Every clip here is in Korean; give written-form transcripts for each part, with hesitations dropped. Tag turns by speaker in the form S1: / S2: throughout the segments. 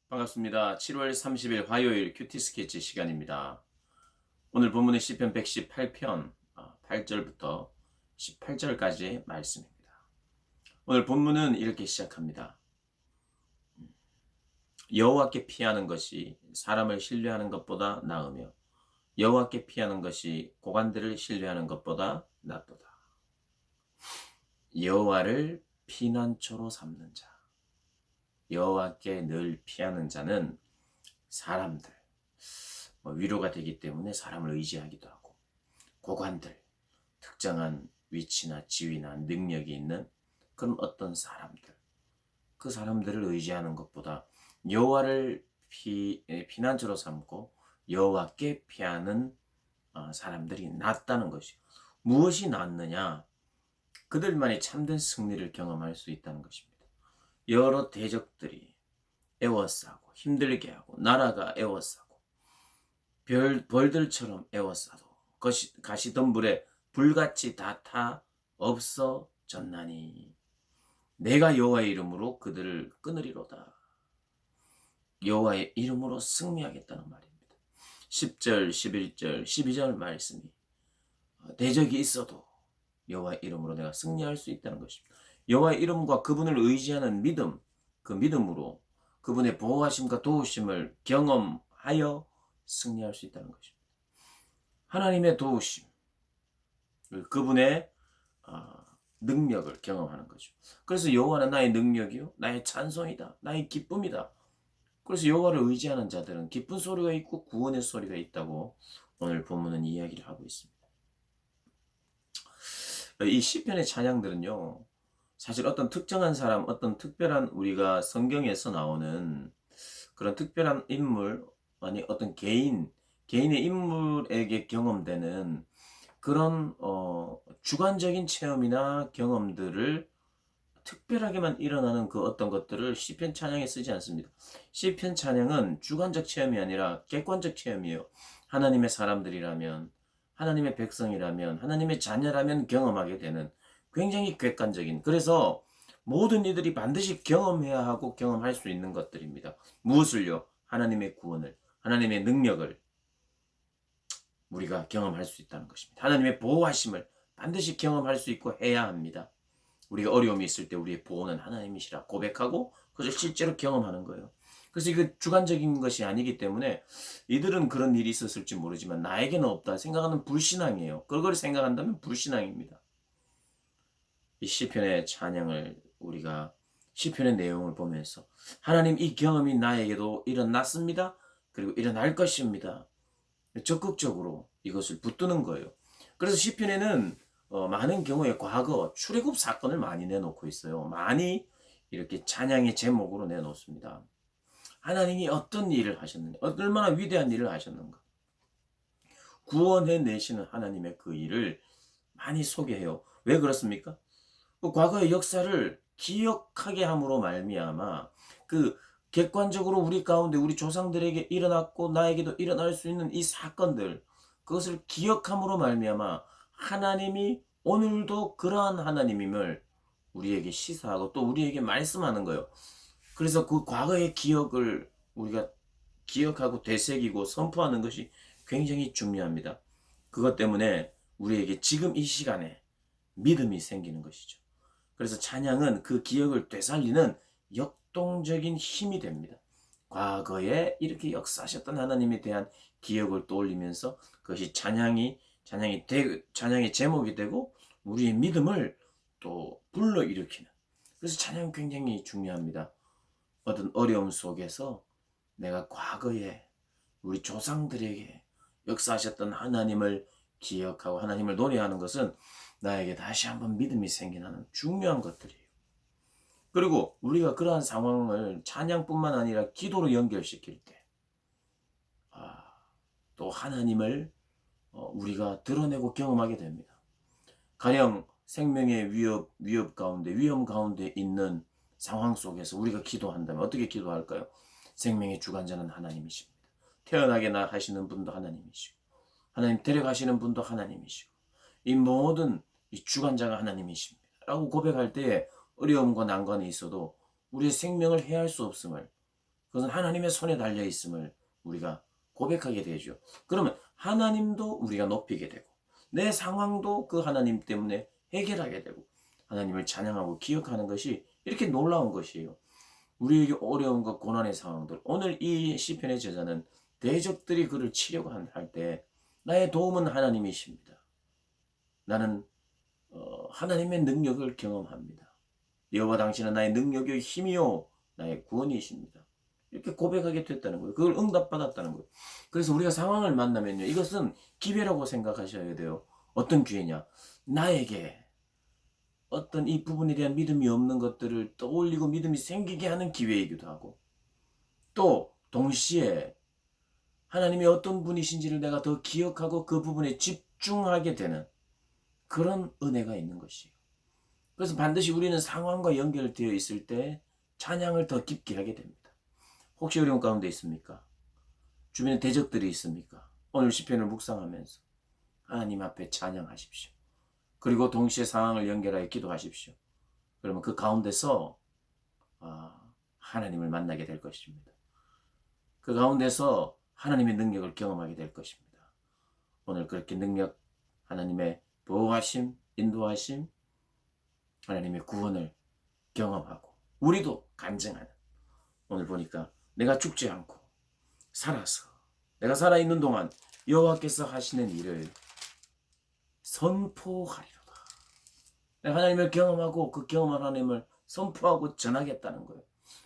S1: 반갑습니다. 7월 30일 화요일 큐티 스케치 시간입니다. 오늘 본문은 시편 118편 8절부터 18절까지 말씀입니다. 오늘 본문은 이렇게 시작합니다. 여호와께 피하는 것이 사람을 신뢰하는 것보다 나으며 여호와께 피하는 것이 고관들을 신뢰하는 것보다 낫도다. 여호와를 피난처로 삼는 자, 여호와께 늘 피하는 자는 사람들, 위로가 되기 때문에 사람을 의지하기도 하고, 고관들, 특정한 위치나 지위나 능력이 있는 그런 어떤 사람들, 그 사람들을 의지하는 것보다 여호와를 피난처로 삼고 여호와께 피하는 사람들이 낫다는 것이요. 무엇이 낫느냐? 그들만이 참된 승리를 경험할 수 있다는 것입니다. 여러 대적들이 애워싸고 힘들게 하고 나라가 애워싸고 벌들처럼 애워싸도 가시던 물에 불같이 다 타 없어졌나니 내가 여호와의 이름으로 그들을 끊으리로다. 여호와의 이름으로 승리하겠다는 말입니다. 10절, 11절, 12절 말씀이 대적이 있어도 여호와의 이름으로 내가 승리할 수 있다는 것입니다. 여호와의 이름과 그분을 의지하는 믿음, 그 믿음으로 그분의 보호하심과 도우심을 경험하여 승리할 수 있다는 것입니다. 하나님의 도우심, 그분의 능력을 경험하는 거죠. 그래서 여호와는 나의 능력이요, 나의 찬송이다, 나의 기쁨이다. 그래서 여호와를 의지하는 자들은 기쁜 소리가 있고 구원의 소리가 있다고 오늘 본문은 이야기를 하고 있습니다. 이 시편의 찬양들은요, 사실 어떤 특정한 사람, 어떤 특별한 우리가 성경에서 나오는 그런 특별한 인물, 아니 어떤 개인의 인물에게 경험되는 그런 주관적인 체험이나 경험들을 특별하게만 일어나는 그 어떤 것들을 시편 찬양에 쓰지 않습니다. 시편 찬양은 주관적 체험이 아니라 객관적 체험이에요. 하나님의 사람들이라면, 하나님의 백성이라면, 하나님의 자녀라면 경험하게 되는 굉장히 객관적인, 그래서 모든 이들이 반드시 경험해야 하고 경험할 수 있는 것들입니다. 무엇을요? 하나님의 구원을, 하나님의 능력을 우리가 경험할 수 있다는 것입니다. 하나님의 보호하심을 반드시 경험할 수 있고 해야 합니다. 우리가 어려움이 있을 때 우리의 보호는 하나님이시라 고백하고 그것을 실제로 경험하는 거예요. 그래서 이거 주관적인 것이 아니기 때문에 이들은 그런 일이 있었을지 모르지만 나에게는 없다 생각하는 불신앙이에요. 그걸 생각한다면 불신앙입니다. 이 시편의 찬양을 우리가 시편의 내용을 보면서 하나님, 이 경험이 나에게도 일어났습니다. 그리고 일어날 것입니다. 적극적으로 이것을 붙드는 거예요. 그래서 시편에는 많은 경우에 과거 출애굽 사건을 많이 내놓고 있어요. 많이 이렇게 찬양의 제목으로 내놓습니다. 하나님이 어떤 일을 하셨는가, 얼마나 위대한 일을 하셨는가, 구원해 내시는 하나님의 그 일을 많이 소개해요. 왜 그렇습니까? 그 과거의 역사를 기억하게 함으로 말미암아 그 객관적으로 우리 가운데 우리 조상들에게 일어났고 나에게도 일어날 수 있는 이 사건들, 그것을 기억함으로 말미암아 하나님이 오늘도 그러한 하나님임을 우리에게 시사하고 또 우리에게 말씀하는 거예요. 그래서 그 과거의 기억을 우리가 기억하고 되새기고 선포하는 것이 굉장히 중요합니다. 그것 때문에 우리에게 지금 이 시간에 믿음이 생기는 것이죠. 그래서 찬양은 그 기억을 되살리는 역동적인 힘이 됩니다. 과거에 이렇게 역사하셨던 하나님에 대한 기억을 떠올리면서 그것이 찬양의 제목이 되고 우리의 믿음을 또 불러일으키는. 그래서 찬양은 굉장히 중요합니다. 어떤 어려움 속에서 내가 과거에 우리 조상들에게 역사하셨던 하나님을 기억하고 하나님을 노래하는 것은 나에게 다시 한번 믿음이 생기는 중요한 것들이에요. 그리고 우리가 그러한 상황을 찬양뿐만 아니라 기도로 연결시킬 때, 또 하나님을 우리가 드러내고 경험하게 됩니다. 가령 생명의 위험 가운데 있는 상황 속에서 우리가 기도한다면 어떻게 기도할까요? 생명의 주관자는 하나님이십니다. 태어나게 하시는 분도 하나님이시고, 하나님 데려가시는 분도 하나님이시고, 이 모든 이 주관자가 하나님이십니다. 라고 고백할 때에 어려움과 난관이 있어도 우리의 생명을 해할 수 없음을, 그것은 하나님의 손에 달려 있음을 우리가 고백하게 되죠. 그러면 하나님도 우리가 높이게 되고 내 상황도 그 하나님 때문에 해결하게 되고 하나님을 찬양하고 기억하는 것이 이렇게 놀라운 것이에요. 우리에게 어려움과 고난의 상황들, 오늘 이 시편의 저자는 대적들이 그를 치려고 할 때 나의 도움은 하나님이십니다. 나는 하나님의 능력을 경험합니다. 여호와 당신은 나의 능력의 힘이요 나의 구원이십니다. 이렇게 고백하게 됐다는 거예요. 그걸 응답받았다는 거예요. 그래서 우리가 상황을 만나면요, 이것은 기회라고 생각하셔야 돼요. 어떤 기회냐? 나에게 어떤 이 부분에 대한 믿음이 없는 것들을 떠올리고 믿음이 생기게 하는 기회이기도 하고, 또 동시에 하나님이 어떤 분이신지를 내가 더 기억하고 그 부분에 집중하게 되는 그런 은혜가 있는 것이에요. 그래서 반드시 우리는 상황과 연결되어 있을 때 찬양을 더 깊게 하게 됩니다. 혹시 어려운 가운데 있습니까? 주변에 대적들이 있습니까? 오늘 시편을 묵상하면서 하나님 앞에 찬양하십시오. 그리고 동시에 상황을 연결하여 기도하십시오. 그러면 그 가운데서 하나님을 만나게 될 것입니다. 그 가운데서 하나님의 능력을 경험하게 될 것입니다. 오늘 그렇게 능력, 하나님의 보호하심, 인도하심, 하나님의 구원을 경험하고 우리도 간증하는, 오늘 보니까 내가 죽지 않고 살아서 내가 살아있는 동안 여호와께서 하시는 일을 선포하리로다. 내가 하나님을 경험하고 그 경험한 하나님을 선포하고 전하겠다는 거예요.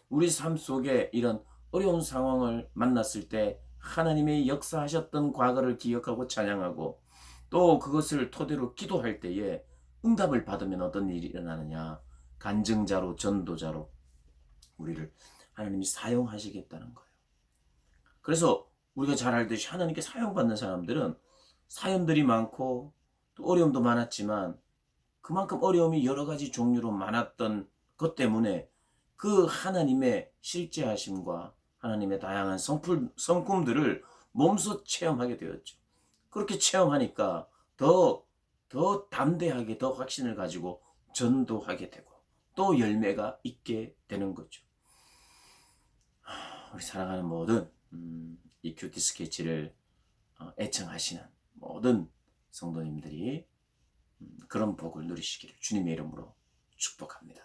S1: 우리 삶 속에 이런 어려운 상황을 만났을 때 하나님의 역사하셨던 과거를 기억하고 찬양하고 또 그것을 토대로 기도할 때에 응답을 받으면 어떤 일이 일어나느냐? 간증자로, 전도자로 우리를 하나님이 사용하시겠다는 거예요. 그래서 우리가 잘 알듯이 하나님께 사용받는 사람들은 사연들이 많고 또 어려움도 많았지만 그만큼 어려움이 여러 가지 종류로 많았던 것 때문에 그 하나님의 실제하심과 하나님의 다양한 성품들을 몸소 체험하게 되었죠. 그렇게 체험하니까 더 담대하게 더 확신을 가지고 전도하게 되고 또 열매가 있게 되는 거죠. 우리 사랑하는 모든 이 큐티 스케치를 애청하시는 모든 성도님들이 그런 복을 누리시기를 주님의 이름으로 축복합니다.